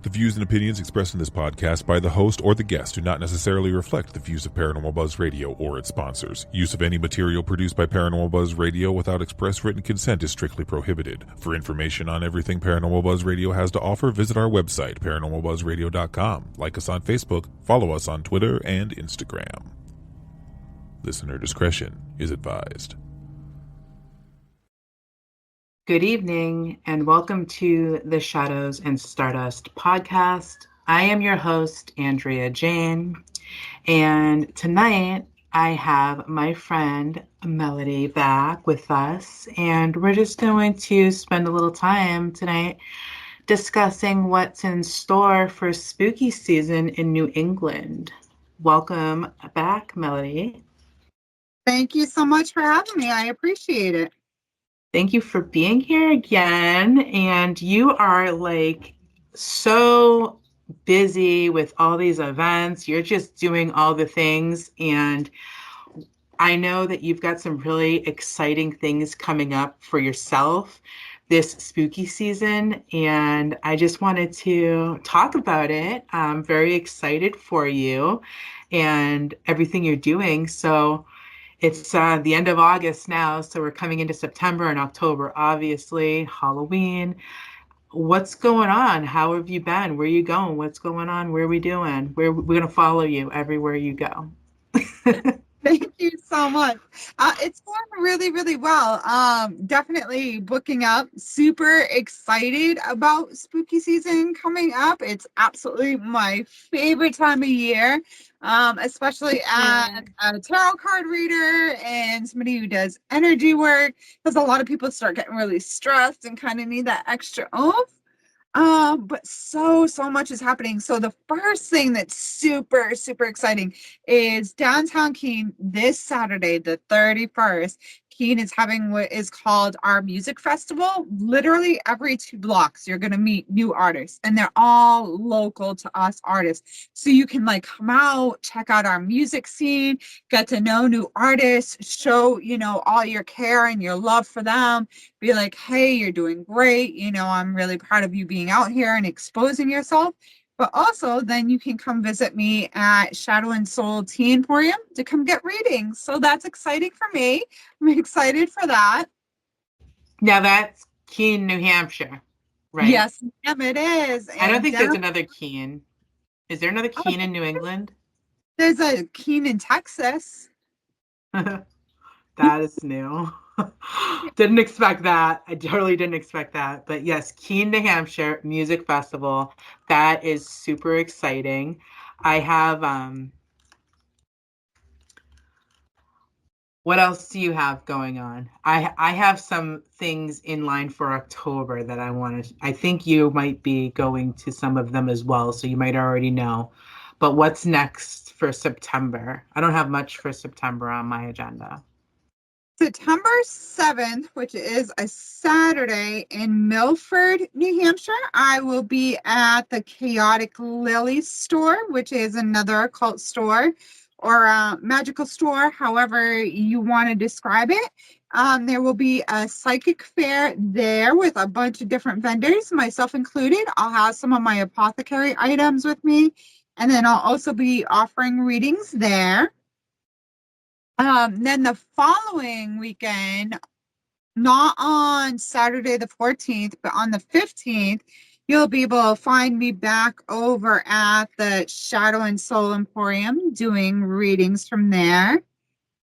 The views and opinions expressed in this podcast by the host or the guest do not necessarily reflect the views of Paranormal Buzz Radio or its sponsors. Use of any material produced by Paranormal Buzz Radio without express written consent is strictly prohibited. For information on everything Paranormal Buzz Radio has to offer, visit our website, paranormalbuzzradio.com. Like us on Facebook, follow us on Twitter and Instagram. Listener discretion is advised. Good evening, and welcome to the Shadows and Stardust podcast. I am your host, Andrea Jane, and tonight I have my friend Melody back with us, and we're just going to spend a little time tonight discussing what's in store for spooky season in New England. Welcome back, Melody. Thank you so much for having me. I appreciate it. Thank you for being here again. And you are like so busy with all these events. You're just doing all the things. And I know that you've got some really exciting things coming up for yourself this spooky season. And I just wanted to talk about it. I'm very excited for you and everything you're doing. So it's the end of August now, so we're coming into September and October, obviously, Halloween. What's going on? How have you been? Where are you going? What's going on? Where are we doing? We're going to follow you everywhere you go. Thank you so much. It's going really, really well. Definitely booking up. Super excited about spooky season coming up. It's absolutely my favorite time of year, especially as a tarot card reader and somebody who does energy work, because a lot of people start getting really stressed and kind of need that extra oomph. But so much is happening. So the first thing that's super exciting is downtown Keene this Saturday, the 31st. Keene is having what is called our music festival. Literally every 2 blocks, you're going to meet new artists, and they're all local to us artists. So you can like come out, check out our music scene, get to know new artists, show, all your care and your love for them. Be like, hey, you're doing great. I'm really proud of you being out here and exposing yourself. But also, then you can come visit me at Shadow and Soul Tea Emporium to come get readings. So that's exciting for me. I'm excited for that. Now that's Keene, New Hampshire, right? Yes, ma'am, it is. I don't think there's another Keene. Is there another Keene in New England? There's a Keene in Texas. That is new. Didn't expect that. I totally didn't expect that. But yes, Keene, New Hampshire Music Festival. That is super exciting. I have what else do you have going on? I have some things in line for October that I think you might be going to some of them as well, so you might already know. But what's next for September? I don't have much for September on my agenda. September 7th, which is a Saturday in Milford, New Hampshire, I will be at the Chaotic Lily store, which is another occult store or a magical store, however you want to describe it. There will be a psychic fair there with a bunch of different vendors, myself included. I'll have some of my apothecary items with me, and then I'll also be offering readings there. Then the following weekend, not on Saturday the 14th, but on the 15th, you'll be able to find me back over at the Shadow and Soul Emporium doing readings from there.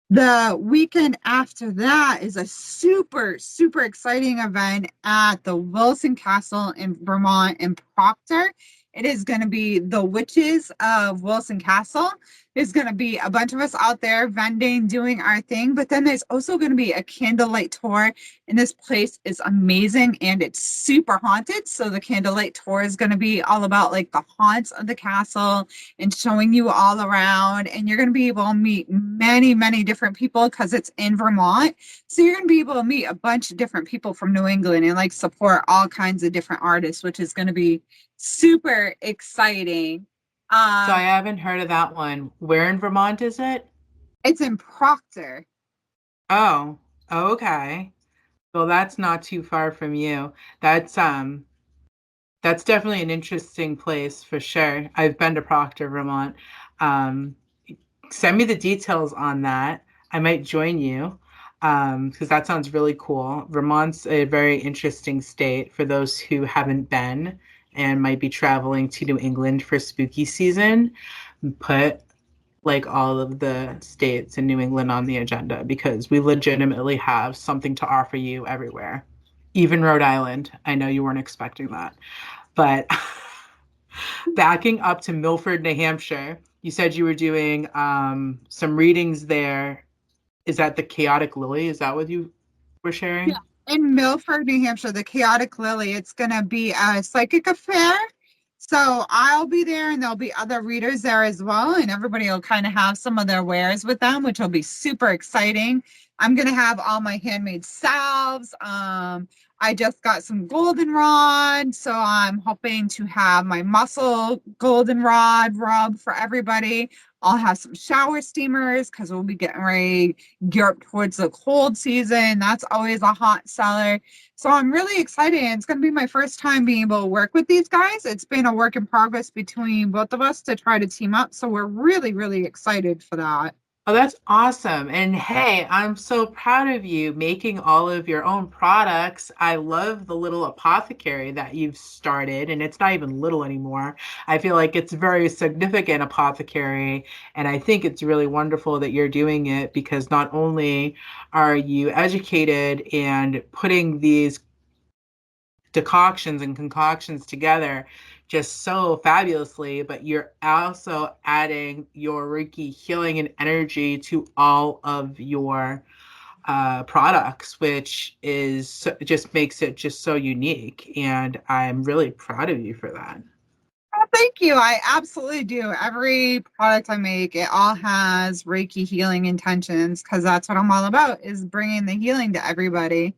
The weekend after that is a super exciting event at the Wilson Castle in Vermont in Proctor. It is going to be the Witches of Wilson Castle. There's going to be a bunch of us out there vending, doing our thing. But then there's also going to be a candlelight tour. And this place is amazing and it's super haunted. So the candlelight tour is going to be all about like the haunts of the castle and showing you all around. And you're going to be able to meet many different people because it's in Vermont. So you're going to be able to meet a bunch of different people from New England and like support all kinds of different artists, which is going to be super exciting. So I haven't heard of that one. Where in Vermont is it? It's in Proctor. Oh, okay. Well, that's not too far from you. That's That's definitely an interesting place for sure. I've been to Proctor, Vermont. Um, Send me the details on that. I might join you because that sounds really cool. Vermont's a very interesting state for those who haven't been and might be traveling to New England for spooky season. Put like all of the states in New England on the agenda because we legitimately have something to offer you everywhere. Even Rhode Island. I know you weren't expecting that. But backing up to Milford, New Hampshire, you said you were doing some readings there. Is that the Chaotic Lily? Is that what you were Yeah. sharing? In Milford, New Hampshire, the Chaotic Lily, it's going to be a psychic affair. So I'll be there and there'll be other readers there as well. And everybody will kind of have some of their wares with them, which will be super exciting. I'm going to have all my handmade salves. I just got some goldenrod. So I'm hoping to have my muscle goldenrod rub for everybody. I'll have some shower steamers because we'll be getting ready gear up towards the cold season. That's always a hot seller. So I'm really excited. And it's going to be my first time being able to work with these guys. It's been a work in progress between both of us to try to team up. So we're really, really excited for that. Oh, that's awesome. And hey, I'm so proud of you making all of your own products. I love the little apothecary that you've started, and it's not even little anymore. I feel like it's a very significant apothecary, and I think it's really wonderful that you're doing it because not only are you educated and putting these decoctions and concoctions together just so fabulously, but you're also adding your Reiki healing and energy to all of your products, which is just makes it just so unique. And I'm really proud of you for that. Oh, thank you. I absolutely do. Every product I make, it all has Reiki healing intentions because that's what I'm all about is bringing the healing to everybody.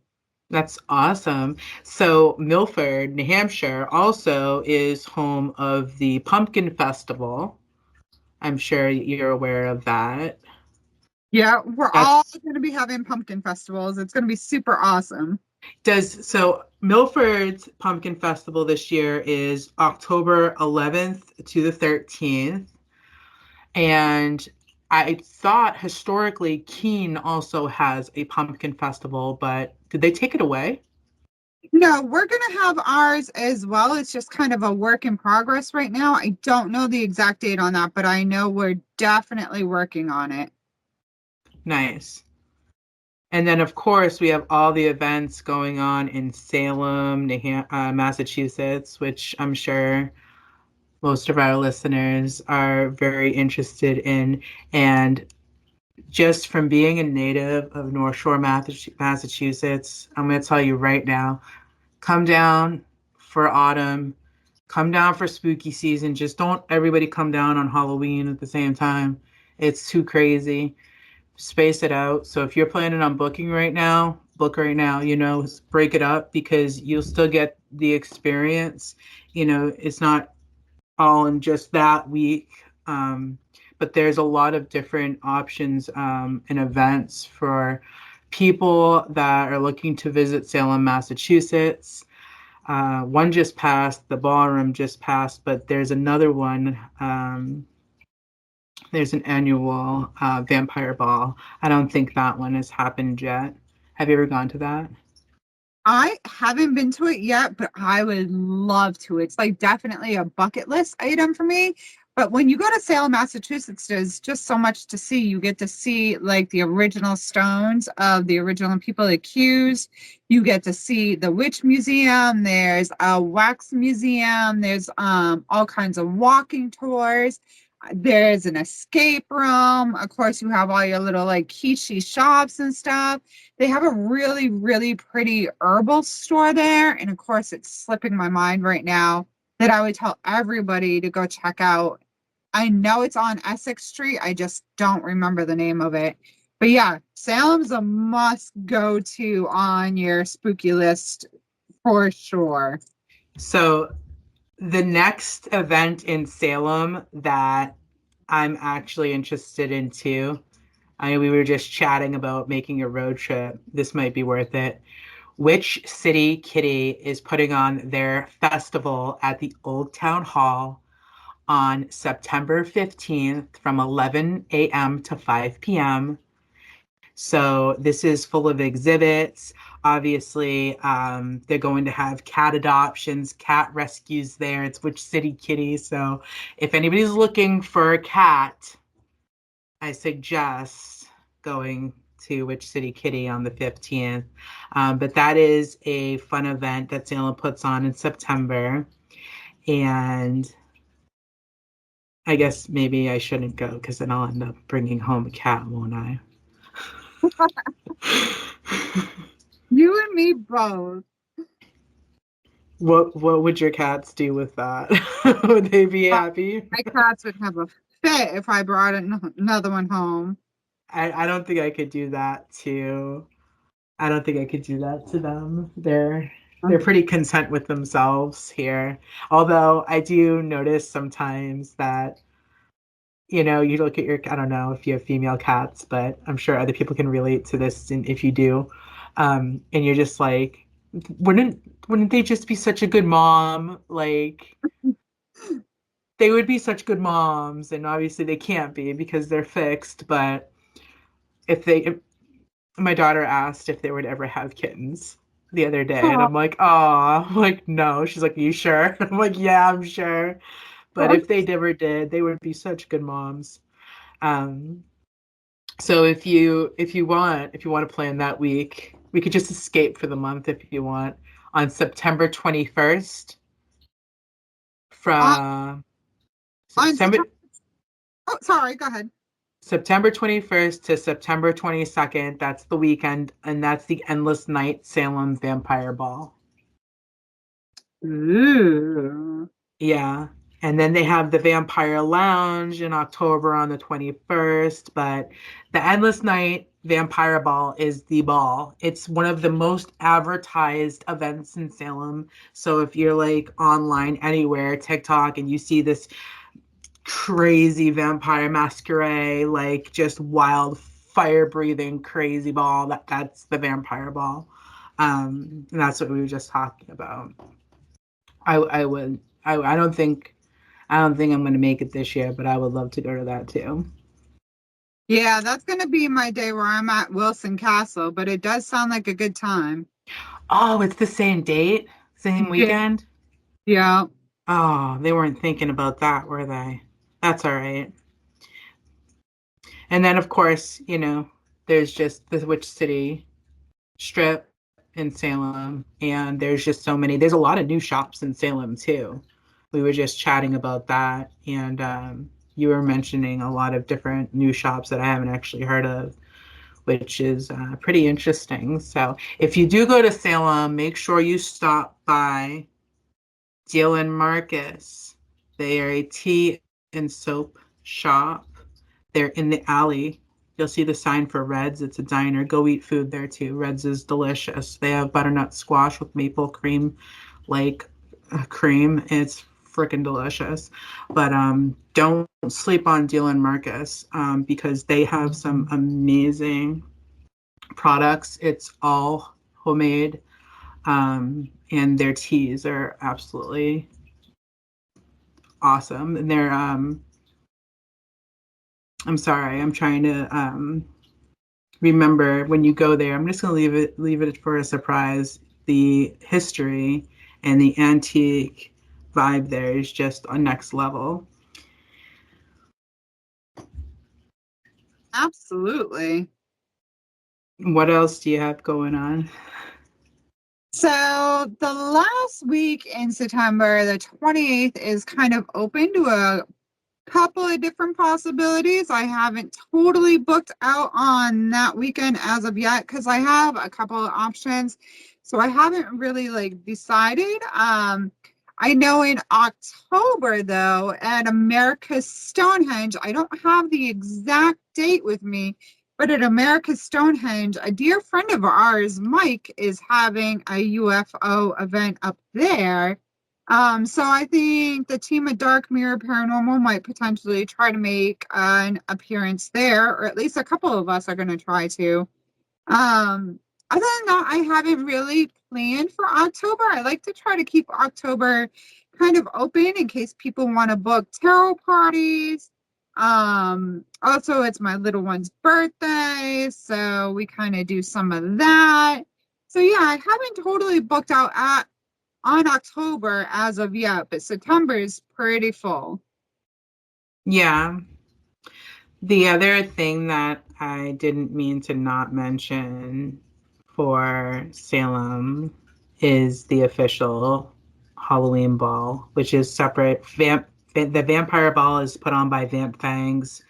That's awesome. So, Milford, New Hampshire, also is home of the Pumpkin Festival. I'm sure you're aware of that. Yeah, we're all That's going to be having pumpkin festivals. It's going to be super awesome. Does so Milford's Pumpkin Festival this year is October 11th to the 13th. And I thought historically Keene also has a pumpkin festival, but did they take it away? No, we're going to have ours as well. It's just kind of a work in progress right now. I don't know the exact date on that, but I know we're definitely working on it. Nice. And then, of course, we have all the events going on in Salem, Massachusetts, which I'm sure most of our listeners are very interested in. And just from being a native of North Shore, Massachusetts, I'm going to tell you right now, come down for autumn, come down for spooky season. Just don't everybody come down on Halloween at the same time. It's too crazy. Space it out. So if you're planning on booking right now, book right now, break it up because you'll still get the experience. It's not all in just that week. But there's a lot of different options and events for people that are looking to visit Salem, Massachusetts. One just passed, the ballroom just passed, but there's another one. There's an annual vampire ball. I don't think that one has happened yet. Have you ever gone to that? I haven't been to it yet, but I would love to. It's like definitely a bucket list item for me. But when you go to Salem, Massachusetts, there's just so much to see. You get to see like the original stones of the original people accused. You get to see the witch museum. There's a wax museum. There's all kinds of walking tours. There's an escape room. Of course, you have all your little like quiche shops and stuff. They have a really, really pretty herbal store there. And of course, it's slipping my mind right now that I would tell everybody to go check out. I know it's on Essex Street. I just don't remember the name of it. But yeah, Salem's a must go to on your spooky list for sure. So the next event in Salem that I'm actually interested in too, I know we were just chatting about making a road trip. This might be worth it. Witch City Kitty is putting on their festival at the Old Town Hall on September 15th from 11 a.m. to 5 p.m. So this is full of exhibits. Obviously, they're going to have cat adoptions, cat rescues there. It's Witch City Kitty. So if anybody's looking for a cat, I suggest going to Witch City Kitty on the 15th. But that is a fun event that Salem puts on in September. And I guess maybe I shouldn't go because then I'll end up bringing home a cat, won't I? You and me both. What would your cats do with that? Would they be happy? My cats would have a fit if I brought another one home. I don't think I could do that to I don't think I could do that to them. They're pretty content with themselves here. Although I do notice sometimes that, you know, you look at your, I don't know if you have female cats, but I'm sure other people can relate to this and if you do. And you're just like, wouldn't they just be such a good mom? Like they would be such good moms, and obviously they can't be because they're fixed, but if my daughter asked if they would ever have kittens the other day, and I'm like, oh, like, no. She's like, are you sure? I'm like, yeah, I'm sure. But if they never did, they would be such good moms. So if you want to plan that week, we could just escape for the month if you want on September 21st from September Oh, sorry, go ahead. September 21st to September 22nd. That's the weekend, and that's the Endless Night Salem Vampire Ball. Ooh. Yeah. And then they have the Vampire Lounge in October on the 21st. But the Endless Night Vampire Ball is the ball. It's one of the most advertised events in Salem. So if you're like online anywhere, TikTok, and you see this crazy vampire masquerade, like just wild fire breathing crazy ball, that's the Vampire Ball. And that's what we were just talking about. I don't think I'm going to make it this year, but I would love to go to that too. Yeah, that's going to be my day where I'm at Wilson Castle, but it does sound like a good time. Oh, it's the same date, same weekend? Yeah. Oh, they weren't thinking about that, were they? That's all right. And then, of course, you know, there's just the Witch City Strip in Salem, and there's just there's a lot of new shops in Salem too. We were just chatting about that, and you were mentioning a lot of different new shops that I haven't actually heard of, which is pretty interesting. So if you do go to Salem, make sure you stop by Deal and Marcus. They are a tea and soap shop. They're in the alley. You'll see the sign for Red's. It's a diner. Go eat food there too. Red's is delicious. They have butternut squash with maple cream, like cream. It's freaking delicious. But don't sleep on Deal and Marcus because they have some amazing products. It's all homemade, and their teas are absolutely awesome. And they're I'm sorry, I'm trying to remember when you go there. I'm just gonna leave it for a surprise. The history and the antique vibe there is just a next level. Absolutely. What else do you have going on? So the last week in September, the 28th, is kind of open to a couple of different possibilities. I haven't totally booked out on that weekend as of yet because I have a couple of options. So I haven't really like decided. I know in October though, at America's Stonehenge, I don't have the exact date with me, but at America's Stonehenge, a dear friend of ours, Mike, is having a UFO event up there. So I think the team at Dark Mirror Paranormal might potentially try to make an appearance there, or at least a couple of us are going to try to. other than that, I haven't really planned for October. I like to try to keep October kind of open in case people want to book tarot parties. Also, it's my little one's birthday, so we kind of do some of that. So yeah, I haven't totally booked out on October as of yet, but September is pretty full. Yeah. The other thing that I didn't mean to not mention for Salem is the official Halloween ball, which is separate. The vampire ball is put on by Vamp Fangs.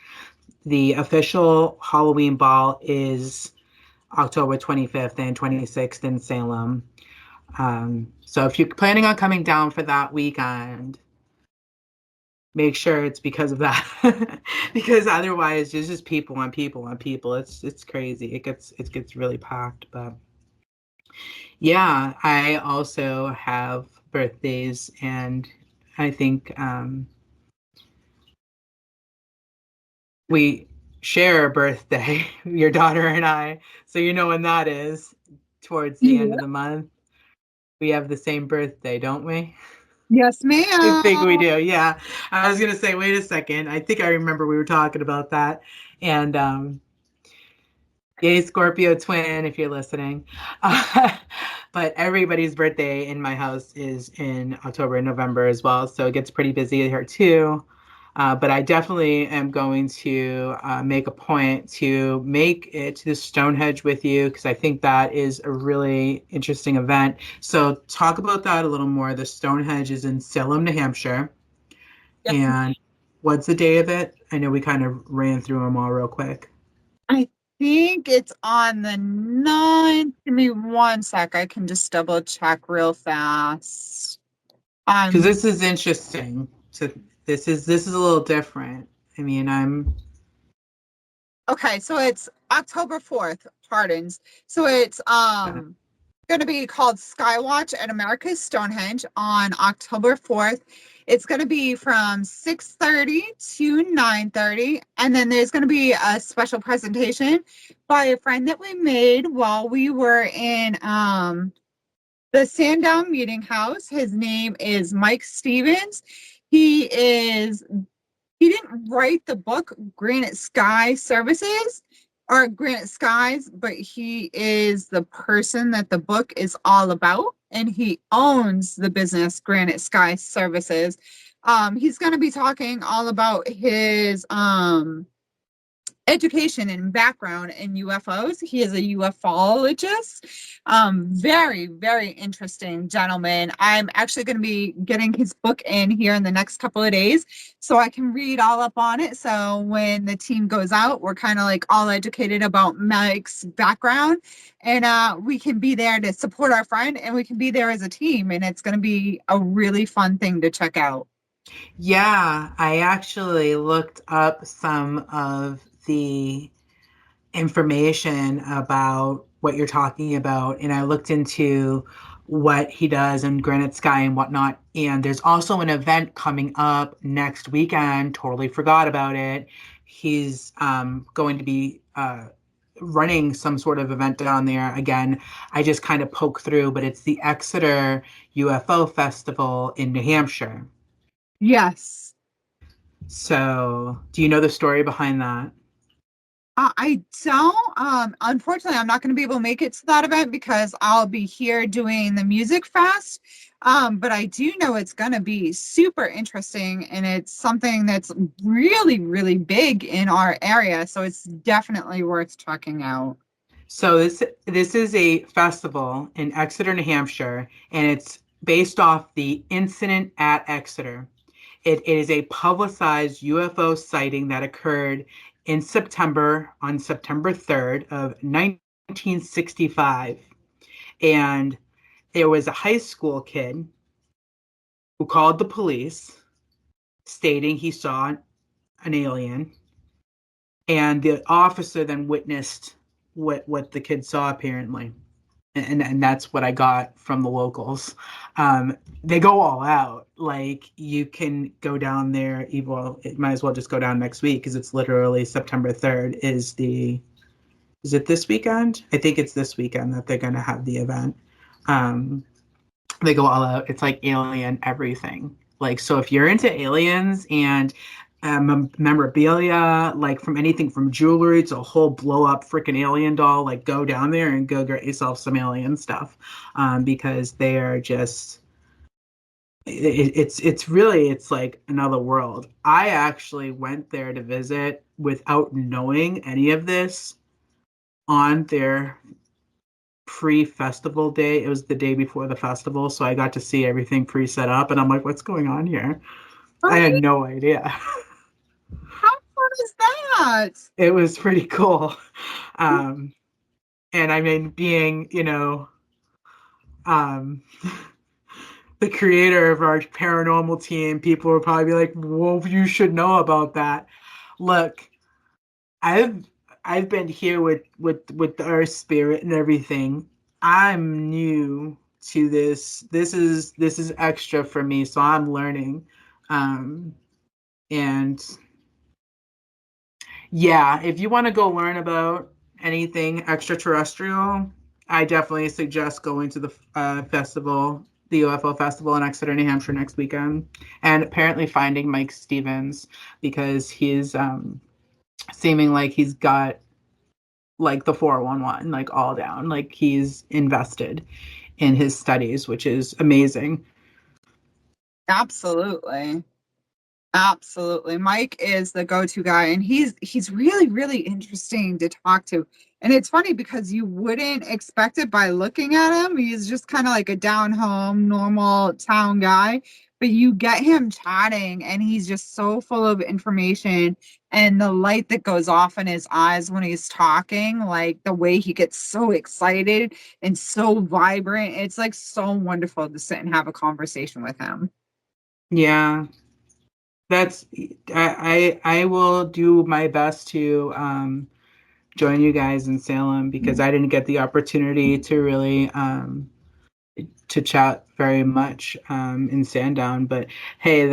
The official Halloween ball is October 25th and 26th in Salem. So if you're planning on coming down for that weekend, make sure it's because of that. Because otherwise there's just people on people on people. It's crazy. It gets really packed. But yeah, I also have birthdays, and I think we share a birthday, your daughter and I. So you know when that is, towards the end Yeah. of the month. We have the same birthday, don't we? Yes, I think we ma'am. do. Yeah. I was gonna say, wait a second. I think I remember we were talking about that. And yay, Scorpio twin, if you're listening. But everybody's birthday in my house is in October and November as well. So it gets pretty busy here too. But I definitely am going to make a point to make it to the Stonehenge with you because I think that is a really interesting event. So talk about that a little more. The Stonehenge is in Salem, New Hampshire. Yes, And what's the day of it? I know we kind of ran through them all real quick. I think it's on the 9th. Give me one sec. I can just double check real fast. Because this is interesting. So this is a little different. I mean, Okay, so it's October 4th, pardons. So it's going to be called Skywatch at America's Stonehenge on October 4th. It's going to be from 6:30 to 9:30, and then there's going to be a special presentation by a friend that we made while we were in the Sandown Meeting House. His name is Mike Stevens. He didn't write the book Granite Sky Services or Granite Skies, but he is the person that the book is all about, and he owns the business Granite Sky Services. He's going to be talking all about his education and background in UFOs. He is a ufologist. Very, very interesting gentleman. I'm actually going to be getting his book in here in the next couple of days so I can read all up on it. So when the team goes out, we're kind of like all educated about Mike's background, and we can be there to support our friend, and we can be there as a team. And it's going to be a really fun thing to check out. yeah, I actually looked up some of the information about what you're talking about, and I looked into what he does in Granite Sky and whatnot. And there's also an event coming up next weekend. Totally forgot about it. He's going to be running some sort of event down there again. I just kind of poke through, but it's the Exeter UFO Festival in New Hampshire. Yes. So, do you know the story behind that? I don't. Unfortunately, I'm not going to be able to make it to that event because I'll be here doing the music fest. But I do know it's going to be super interesting, and it's something that's really, really big in our area. So it's definitely worth checking out. So this is a festival in Exeter, New Hampshire, and it's based off the incident at Exeter. It is a publicized UFO sighting that occurred in September, on September 3rd of 1965. And there was a high school kid who called the police stating he saw an alien. And the officer then witnessed what the kid saw apparently. And that's what I got from the locals. They go all out. Like you can go down there. Well, it might as well just go down next week because it's literally September 3rd is is it this weekend? I think it's this weekend that they're going to have the event. Um, they go all out. It's like alien everything. Like, so if you're into aliens and memorabilia, like from anything from jewelry to a whole blow up freaking alien doll, like go down there and go get yourself some alien stuff, because they are just it's really it's like another world. I actually went there to visit without knowing any of this on their pre-festival day. It was the day before the festival, so I got to see everything pre-set up, and I'm like, what's going on here? I had Right? no idea. How fun is that? It was pretty cool. And I mean, being, um, the creator of our paranormal team, people would probably be like, well, you should know about that. Look, I've I've been here with the earth spirit and everything. I'm new to this. This is extra for me, so I'm learning. Um, and yeah, if you want to go learn about anything extraterrestrial, I definitely suggest going to the festival, the UFO festival in Exeter, New Hampshire next weekend, and apparently finding Mike Stevens because he's seeming like he's got like the 411 like all down, like he's invested in his studies, which is amazing. Absolutely. Absolutely. Mike is the go-to guy, and he's really, really interesting to talk to. And it's funny because you wouldn't expect it by looking at him. He's just kind of like a down-home, normal town guy. But you get him chatting, and he's just so full of information. And the light that goes off in his eyes when he's talking, like the way he gets so excited and so vibrant, it's like so wonderful to sit and have a conversation with him. Yeah, that's I will do my best to join you guys in Salem because I didn't get the opportunity to really to chat very much in Sandown. But hey,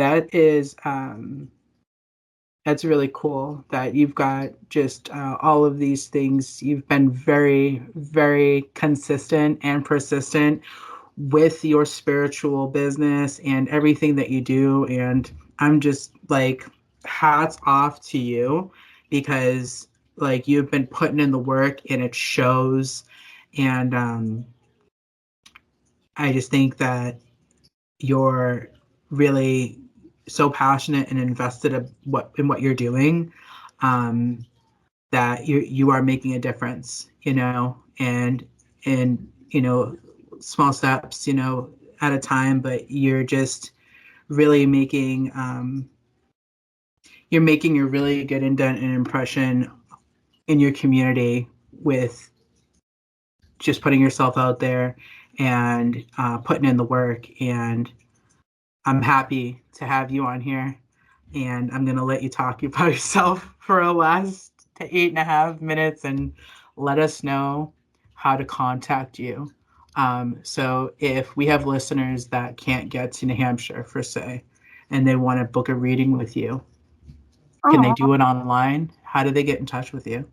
that's really cool that you've got just all of these things. You've been very, very consistent and persistent with your spiritual business and everything that you do. And I'm just like, hats off to you because like you've been putting in the work and it shows. And I just think that you're really so passionate and invested in what you're doing, um, that you are making a difference, and small steps, at a time, but you're just really you're making a really good indent and impression in your community with just putting yourself out there and putting in the work. And I'm happy to have you on here. And I'm going to let you talk about yourself for the last 8.5 minutes and let us know how to contact you. So if we have listeners that can't get to New Hampshire, for say, and they want to book a reading with you, can they Oh, do it online? How do they get in touch with you?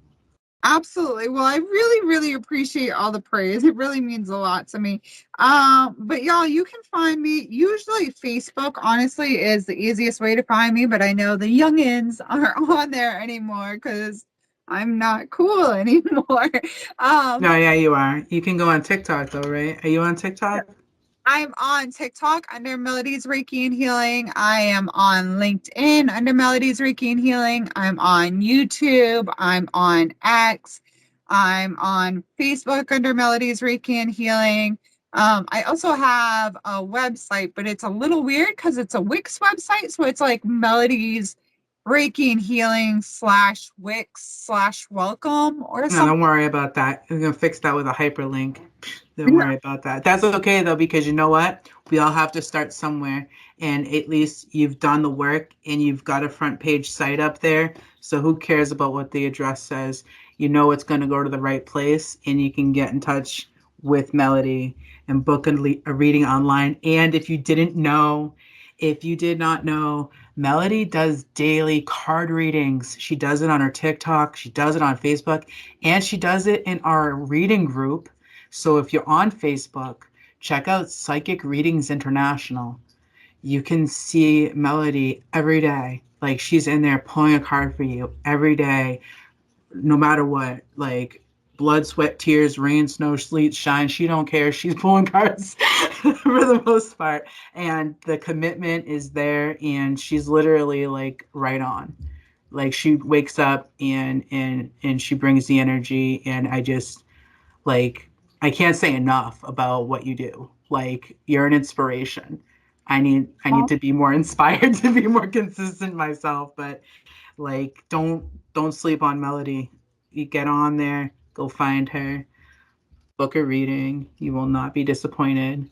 absolutely. Well, I really, really appreciate all the praise. It really means a lot to me. But y'all, you can find me. Usually Facebook, honestly, is the easiest way to find me, but I know the youngins aren't on there anymore because I'm not cool anymore. Um, No, yeah, you are. You can go on TikTok though, right? Are you on TikTok? I'm on TikTok under Melodies Reiki and Healing. I am on LinkedIn under Melodies Reiki and Healing. I'm on YouTube. I'm on X. I'm on Facebook under Melodies Reiki and Healing. I also have a website, but it's a little weird because it's a Wix website. So it's like Melodies Reiki and Healing / Wix / welcome or No, something. don't worry about that. We're gonna fix that with a hyperlink. Don't worry about that. That's okay though, because you know what? We all have to start somewhere. And at least you've done the work and you've got a front page site up there. So who cares about what the address says? You know it's going to go to the right place and you can get in touch with Melody and book a reading online. And if you didn't know, If you did not know, Melody does daily card readings. She does it on her TikTok, she does it on Facebook, and she does it in our reading group. So if you're on Facebook, check out Psychic Readings International. You can see Melody every day. Like she's in there pulling a card for you every day, no matter what. Like blood, sweat, tears, rain, snow, sleet, shine. She don't care. She's pulling cards for the most part. And the commitment is there, and she's literally like right on. Like she wakes up and she brings the energy, and I just like I can't say enough about what you do. Like you're an inspiration. I need to be more inspired to be more consistent myself, but like don't sleep on Melody. You get on there, go find her, book a reading. You will not be disappointed,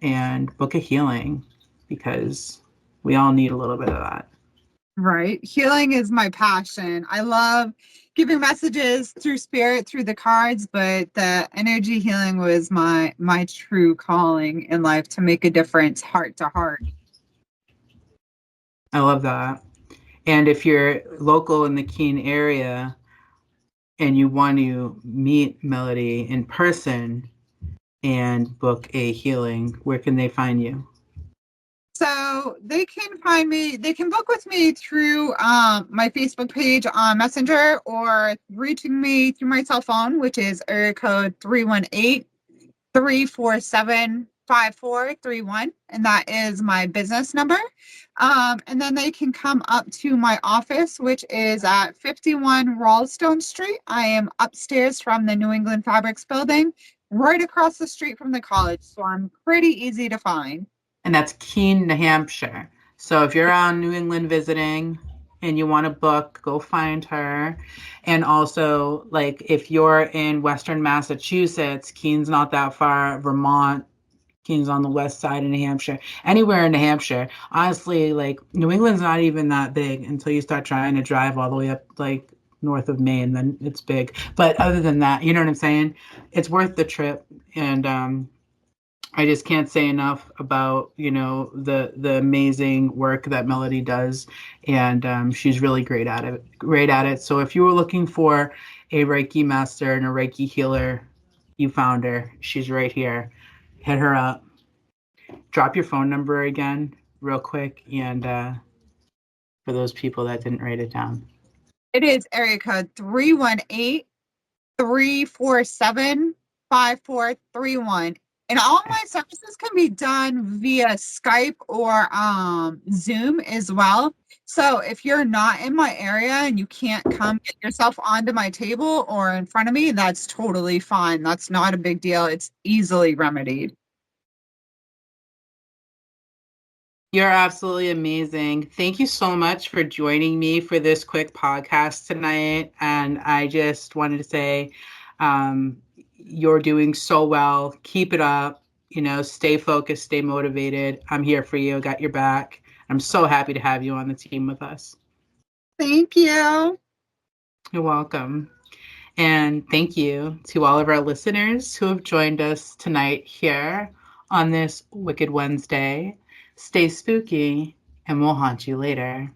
and book a healing because we all need a little bit of that. Right. Healing is my passion. I love giving messages through spirit, through the cards, but the energy healing was my true calling in life, to make a difference heart to heart. I love that. And if you're local in the Keene area and you want to meet Melody in person and book a healing, where can they find you? So they can find me, they can book with me through my Facebook page on Messenger, or reaching me through my cell phone, which is area code 318-347-5431. And that is my business number. And then they can come up to my office, which is at 51 Ralston Street. I am upstairs from the New England Fabrics building, right across the street from the college. So I'm pretty easy to find. And that's Keene, New Hampshire. So if you're around New England visiting and you want to book, go find her. And also, like, if you're in Western Massachusetts, Keene's not that far. Vermont, Keene's on the west side of New Hampshire. Anywhere in New Hampshire. Honestly, like, New England's not even that big until you start trying to drive all the way up, like, north of Maine, then it's big. But other than that, you know what I'm saying? It's worth the trip. And I just can't say enough about, you know, the amazing work that Melody does, and she's really great at it. Great at it. So if you were looking for a Reiki master and a Reiki healer, you found her. She's right here. Hit her up. Drop your phone number again, real quick, and for those people that didn't write it down. It is area code 318-347-5431. And all my services can be done via Skype or Zoom as well. So if you're not in my area and you can't come get yourself onto my table or in front of me, that's totally fine. That's not a big deal. It's easily remedied. You're absolutely amazing. Thank you so much for joining me for this quick podcast tonight. And I just wanted to say, you're doing so well. Keep it up. You know, stay focused, stay motivated. I'm here for you. I got your back. I'm so happy to have you on the team with us. Thank you. You're welcome. And thank you to all of our listeners who have joined us tonight here on this Wicked Wednesday. Stay spooky, and we'll haunt you later.